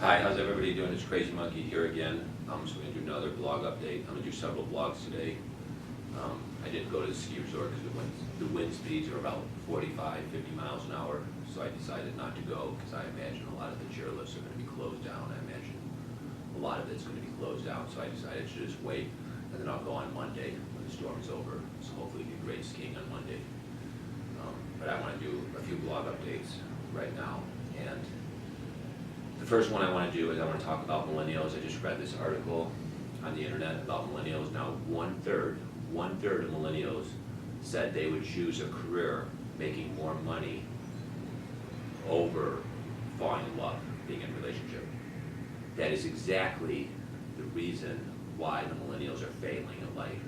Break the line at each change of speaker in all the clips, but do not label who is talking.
Hi, how's everybody doing? It's Crazy Monkey here again. So we're going to do another blog update. I'm going to do several blogs today. I didn't go to the ski resort because the wind speeds are about 45, 50 miles an hour. So I decided not to go because I imagine a lot of the chairlifts are going to be closed down. I imagine a lot of it's going to be closed down. So I decided to just wait, and then I'll go on Monday when the storm's over. So hopefully get great skiing on Monday. But I want to do a few blog updates right now. And the first one I want to do is I want to talk about millennials. I just read this article on the internet about millennials. Now, one third of millennials said they would choose a career making more money over falling in love, being in a relationship. That is exactly the reason why the millennials are failing in life.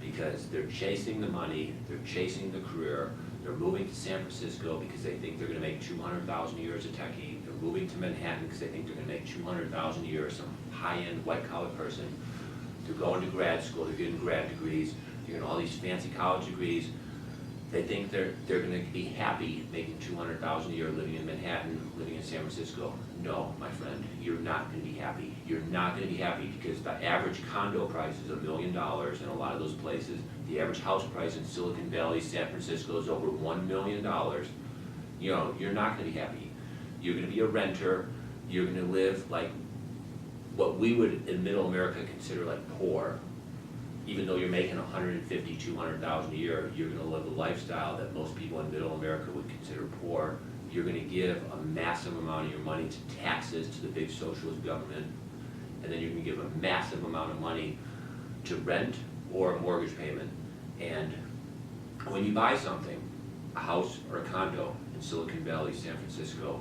Because they're chasing the money, they're chasing the career, they're moving to San Francisco because they think they're going to make $200,000 a year as a techie. They're moving to Manhattan because they think they're going to make $200,000 a year as some high-end white-collar person. They're going to grad school, they're getting grad degrees, they're getting all these fancy college degrees. They think they're going to be happy making $200,000 a year living in Manhattan, living in San Francisco. No, my friend, you're not going to be happy. You're not going to be happy because the average condo price is $1 million in a lot of those places. The average house price in Silicon Valley, San Francisco is over $1 million. You know, you're not going to be happy. You're going to be a renter. You're going to live like what we would in middle America consider like poor. Even though you're making $150,000, $200,000 a year, you're going to live a lifestyle that most people in middle America would consider poor. You're going to give a massive amount of your money to taxes to the big socialist government, and then you're going to give a massive amount of money to rent or a mortgage payment. And when you buy something, a house or a condo in Silicon Valley, San Francisco,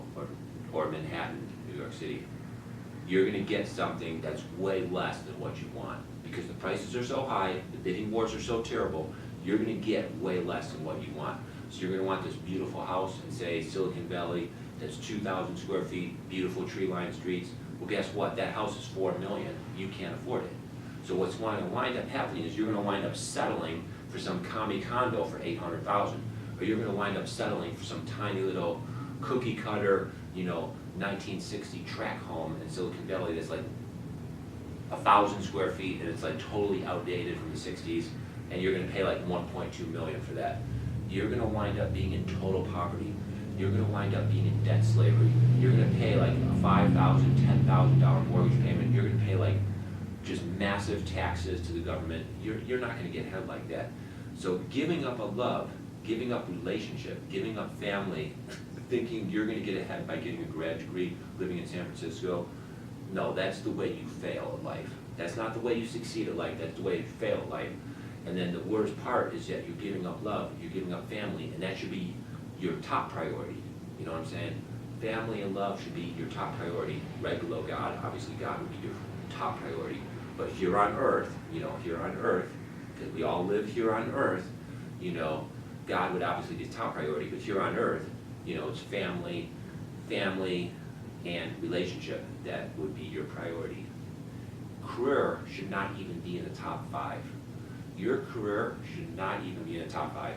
or Manhattan, New York City, you're going to get something that's way less than what you want. Because the prices are so high, the bidding wars are so terrible, you're going to get way less than what you want. So you're going to want this beautiful house in, say, Silicon Valley that's 2,000 square feet, beautiful tree-lined streets. Well, guess what? That house is $4 million. You can't afford it. So what's going to wind up happening is you're going to wind up settling for some commie condo for $800,000, or you're going to wind up settling for some tiny little cookie cutter, 1960 tract home in Silicon Valley that's like 1,000 square feet and it's like totally outdated from the 60s, and you're going to pay like $1.2 million for that. You're going to wind up being in total poverty. You're going to wind up being in debt slavery. You're going to pay like a $5,000, $10,000 mortgage payment. You're going to pay like just massive taxes to the government. You're not going to get ahead like that. So giving up a love, giving up relationship, giving up family, thinking you're going to get ahead by getting a grad degree, living in San Francisco, no, that's the way you fail at life. That's not the way you succeed at life, that's the way you fail at life. And then the worst part is that you're giving up love, you're giving up family, and that should be your top priority. You know what I'm saying? Family and love should be your top priority, right below God. Obviously God would be your top priority. But here on earth, because we all live here on earth, God would obviously be top priority, but here on earth, it's family, and relationship that would be your priority. Career should not even be in the top 5. Your career should not even be in the top 5.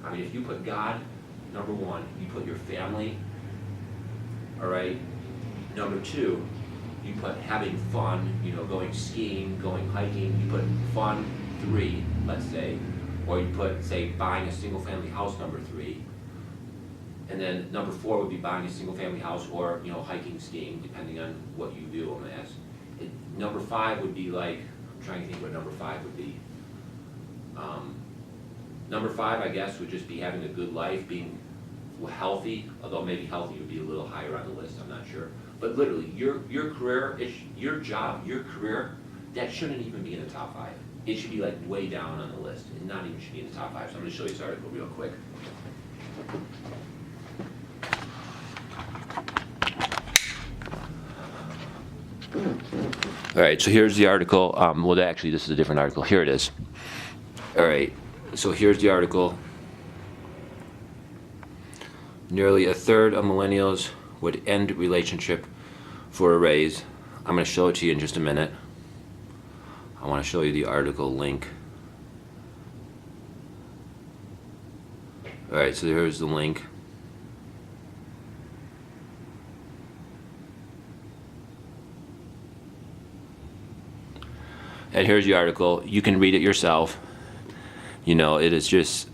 I mean, if you put God number 1, you put your family, all right, number 2, you put having fun, going skiing, going hiking, you put fun 3, let's say, or you put, say, buying a single family house number 3, and then number 4 would be buying a single family house or, hiking, skiing, depending on what you do, I'm gonna ask. Number 5 would be like, I'm trying to think what number 5 would be. Number 5, I guess, would just be having a good life, being healthy, although maybe healthy would be a little higher on the list, I'm not sure. But literally, your career, your job, your career, that shouldn't even be in the top 5. It should be like way down on the list, and not even should be in the top 5. So I'm gonna show you this article real quick. All right, so here's the article. Well, actually, this is a different article. Here it is. All right, so here's the article. Nearly a third of millennials would end relationship for a raise. I'm going to show it to you in just a minute. I want to show you the article link. All right, so here's the link. So And here's the article. You can read it yourself. You know, it is just,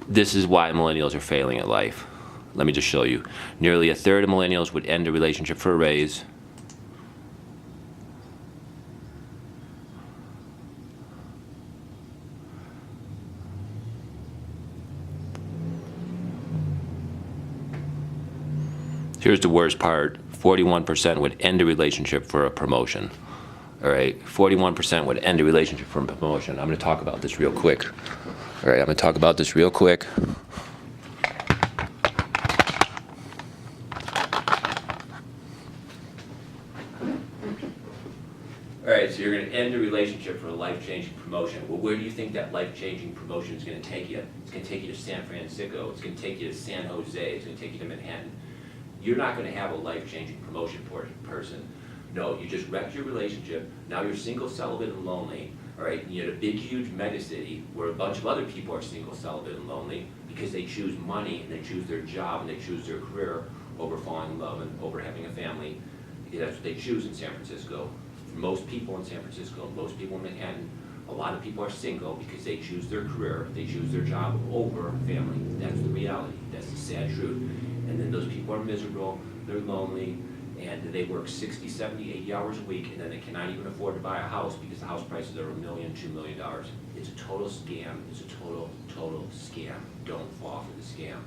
this is why millennials are failing at life. Let me just show you. Nearly a third of millennials would end a relationship for a raise. Here's the worst part. 41% would end a relationship for a promotion. All right, 41% would end a relationship for a promotion. I'm gonna talk about this real quick. All right, I'm gonna talk about this real quick. All right, so you're gonna end a relationship for a life-changing promotion. Well, where do you think that life-changing promotion is gonna take you? It's gonna take you to San Francisco, it's gonna take you to San Jose, it's gonna take you to Manhattan. You're not gonna have a life-changing promotion person. No, you just wrecked your relationship, now you're single, celibate, and lonely, all right? And you're in a big, huge megacity where a bunch of other people are single, celibate, and lonely because they choose money, and they choose their job, and they choose their career over falling in love and over having a family. That's what they choose in San Francisco. For most people in San Francisco, and most people in Manhattan, a lot of people are single because they choose their career, they choose their job over family. That's the reality, that's the sad truth. And then those people are miserable, they're lonely, and they work 60, 70, 80 hours a week, and then they cannot even afford to buy a house because the house prices are $1 million, $2 million. It's a total scam, it's a total scam. Don't fall for the scam.